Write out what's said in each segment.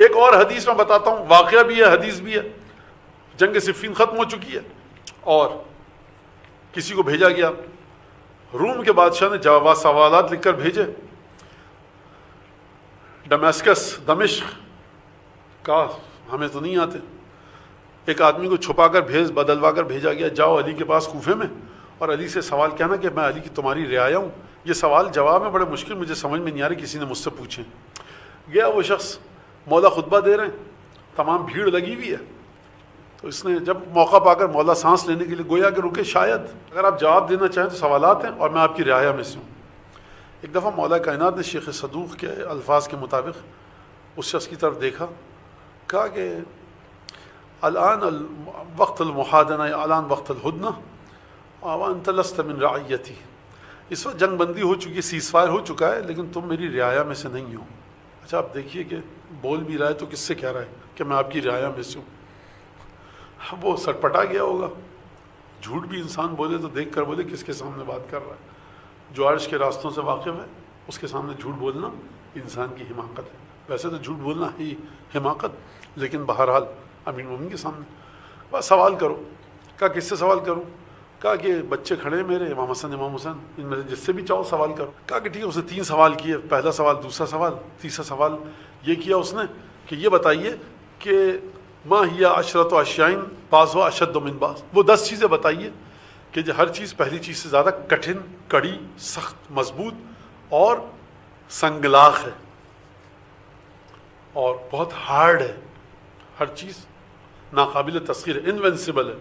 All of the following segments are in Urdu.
ایک اور حدیث میں بتاتا ہوں، واقعہ بھی ہے حدیث بھی ہے. جنگ صفین ختم ہو چکی ہے اور کسی کو بھیجا گیا، روم کے بادشاہ نے جواب سوالات لکھ کر بھیجے. دمشق کا ہمیں تو نہیں آتے. ایک آدمی کو چھپا کر بدلوا کر بھیجا گیا، جاؤ علی کے پاس کوفے میں اور علی سے سوال کہنا کہ میں علی کی تمہاری رعایا ہوں. یہ سوال جواب میں بڑے مشکل، مجھے سمجھ میں نہیں آ رہی، کسی نے مجھ سے پوچھے. گیا وہ شخص، مولا خطبہ دے رہے ہیں، تمام بھیڑ لگی ہوئی ہے. تو اس نے جب موقع پا کر مولا سانس لینے کے لیے گویا کہ رکے، شاید اگر آپ جواب دینا چاہیں تو سوالات ہیں اور میں آپ کی رعایا میں سے ہوں. ایک دفعہ مولا کائنات نے شیخ صدوق کے الفاظ کے مطابق اس شخص کی طرف دیکھا، کہا کہ الان وقت المحادنہ یا الان وقت الہدنہ وانت لست من رعیتی. اس وقت جنگ بندی ہو چکی ہے، سیز فائر ہو چکا ہے، لیکن تم میری رعایا میں سے نہیں ہو. اچھا آپ دیکھیے کہ بول بھی رہا ہے تو کس سے کہہ رہا ہے کہ میں آپ کی رعایا میں سے ہوں. وہ سٹپٹا گیا ہوگا. جھوٹ بھی انسان بولے تو دیکھ کر بولے کس کے سامنے بات کر رہا ہے. جو عرش کے راستوں سے واقف ہے اس کے سامنے جھوٹ بولنا انسان کی حماقت ہے. ویسے تو جھوٹ بولنا ہی حماقت، لیکن بہرحال امیر مومن کے سامنے بس سوال کرو. کہا کس سے سوال کروں؟ کہا کہ بچے کھڑے ہیں میرے، امام حسن امام حسین، ان میں سے جس سے بھی چاہو سوال کرو. کہا کہ ٹھیک ہے. اس نے 3 سوال کیے، پہلا سوال، دوسرا سوال، تیسرا سوال یہ کیا اس نے کہ یہ بتائیے کہ ما ہی عشرۃ اشیاء بعض و اشد من بعض. وہ 10 چیزیں بتائیے کہ جو ہر چیز پہلی چیز سے زیادہ کٹھن، کڑی، سخت، مضبوط اور سنگلاخ ہے اور بہت ہارڈ ہے. ہر چیز ناقابل تسخیر ہے، انوینسیبل ہے.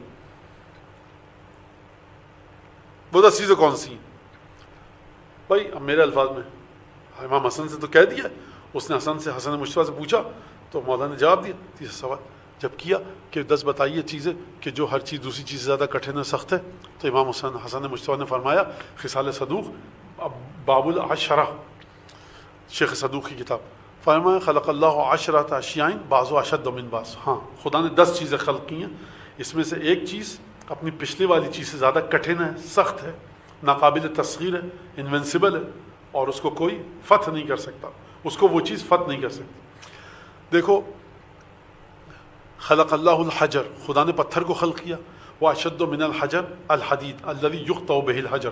وہ 10 چیزیں کون سی ہیں؟ بھائی اب میرے الفاظ میں امام حسن سے تو کہہ دیا. اس نے حسن مشتبہ سے پوچھا تو مولا نے جواب دیا. تیسرا سوال جب کیا کہ 10 بتائیے چیزیں کہ جو ہر چیز دوسری چیز سے زیادہ کٹھن ہے، سخت ہے، تو امام حسن مشتبہ نے فرمایا، خصال صدوق باب العشرہ، شیخ صدوق کی کتاب، فرمایا خلق اللہ عشرۃ اشیاء بعض و اشد من بعض. ہاں خدا نے 10 چیزیں خلق کی ہیں، اس میں سے ایک چیز اپنی پچھلی والی چیز سے زیادہ کٹھن ہے، سخت ہے، ناقابل تسخیر ہے، انوینسیبل ہے اور اس کو کوئی فتح نہیں کر سکتا، اس کو وہ چیز فتح نہیں کر سکتی. دیکھو خلق اللہ الحجر، خدا نے پتھر کو خلق کیا. واشد من الحجر الحدید الذی یقطع بہ الحجر،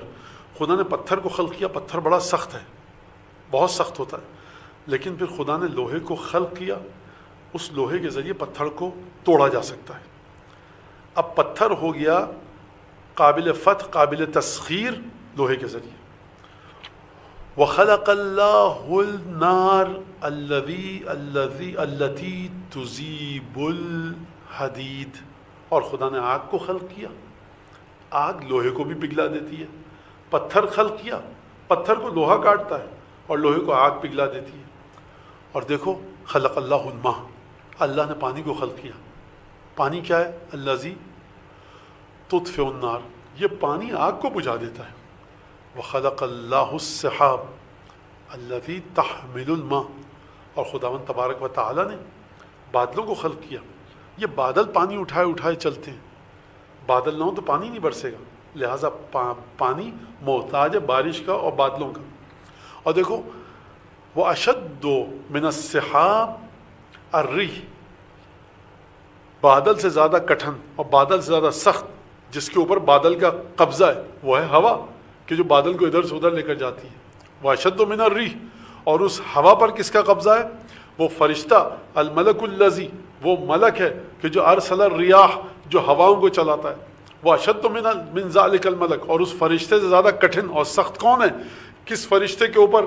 خدا نے پتھر کو خلق کیا. پتھر بڑا سخت ہے، بہت سخت ہوتا ہے، لیکن پھر خدا نے لوہے کو خلق کیا، اس لوہے کے ذریعے پتھر کو توڑا جا سکتا ہے. اب پتھر ہو گیا قابل فتح، قابل تسخیر لوہے کے ذریعے. وخلق اللہ النار التي تذیب الحدید، اور خدا نے آگ کو خلق کیا. آگ لوہے کو بھی پگھلا دیتی ہے. پتھر خلق کیا، پتھر کو لوہا کاٹتا ہے اور لوہے کو آگ پگھلا دیتی ہے. اور دیکھو خلق اللہ الماء، اللہ نے پانی کو خلق کیا. پانی کیا ہے؟ الذی تطفئ النار، یہ پانی آگ کو بجھا دیتا ہے. وخلق اللہ السحاب الذی تحمل الماء، اور خداوند تبارک و تعالی نے بادلوں کو خلق کیا. یہ بادل پانی اٹھائے اٹھائے چلتے ہیں. بادل نہ ہو تو پانی نہیں برسے گا، لہٰذا پانی محتاج ہے بارش کا اور بادلوں کا. اور دیکھو واشد من السحاب الريح، بادل سے زیادہ کٹھن اور بادل سے زیادہ سخت جس کے اوپر بادل کا قبضہ ہے وہ ہے ہوا، کہ جو بادل کو ادھر سے ادھر لے کر جاتی ہے. واشد من الريح، اور اس ہوا پر کس کا قبضہ ہے؟ وہ فرشتہ الملک الذی، وہ ملک ہے کہ جو ارسل الریاح، جو ہواؤں کو چلاتا ہے. واشد من ذلک الملک، اور اس فرشتے سے زیادہ کٹھن اور سخت کون ہے؟ کس فرشتے کے اوپر؟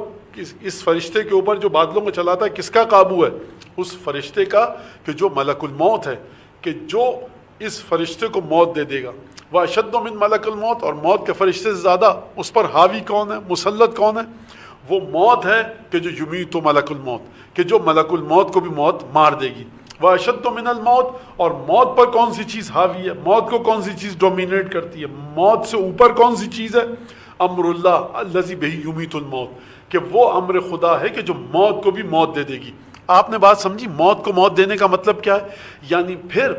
اس فرشتے کے اوپر جو بادلوں کو چلاتا ہے کس کا قابو ہے؟ اس فرشتے کا کہ جو ملک الموت ہے، کہ جو اس فرشتے کو موت دے دے گا. واشد من ملک الموت، اور موت کے فرشتے سے زیادہ اس پر حاوی کون ہے، مسلط کون ہے؟ وہ موت ہے کہ جو یمیت ملک الموت، کہ جو ملک الموت کو بھی موت مار دے گی. واشد من الموت، اور موت پر کون سی چیز حاوی ہے؟ موت کو کون سی چیز ڈومینیٹ کرتی ہے؟ موت سے اوپر کون سی چیز ہے؟ امر اللہ الذی بہ یمیت الموت، کہ وہ امر خدا ہے کہ جو موت کو بھی موت دے دے گی. آپ نے بات سمجھی؟ موت کو موت دینے کا مطلب کیا ہے؟ یعنی پھر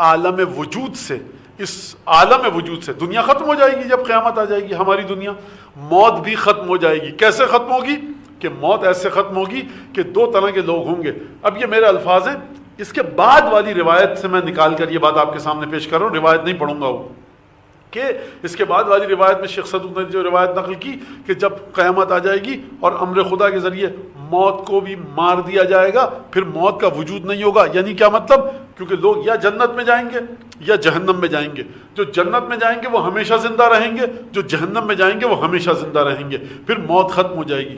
عالم وجود سے، اس عالم وجود سے دنیا ختم ہو جائے گی. جب قیامت آ جائے گی ہماری دنیا، موت بھی ختم ہو جائے گی. کیسے ختم ہوگی؟ کہ موت ایسے ختم ہوگی کہ دو طرح کے لوگ ہوں گے. اب یہ میرے الفاظ ہیں, اس کے بعد والی روایت سے میں نکال کر یہ بات آپ کے سامنے پیش کر رہا ہوں, روایت نہیں پڑھوں گا وہ, کہ اس کے بعد والی روایت میں شیخ صدوق نے جو روایت نقل کی کہ جب قیامت آ جائے گی اور امر خدا کے ذریعے موت کو بھی مار دیا جائے گا, پھر موت کا وجود نہیں ہوگا. یعنی کیا مطلب؟ کیونکہ لوگ یا جنت میں جائیں گے یا جہنم میں جائیں گے. جو جنت میں جائیں گے وہ ہمیشہ زندہ رہیں گے, جو جہنم میں جائیں گے وہ ہمیشہ زندہ رہیں گے. پھر موت ختم ہو جائے گی.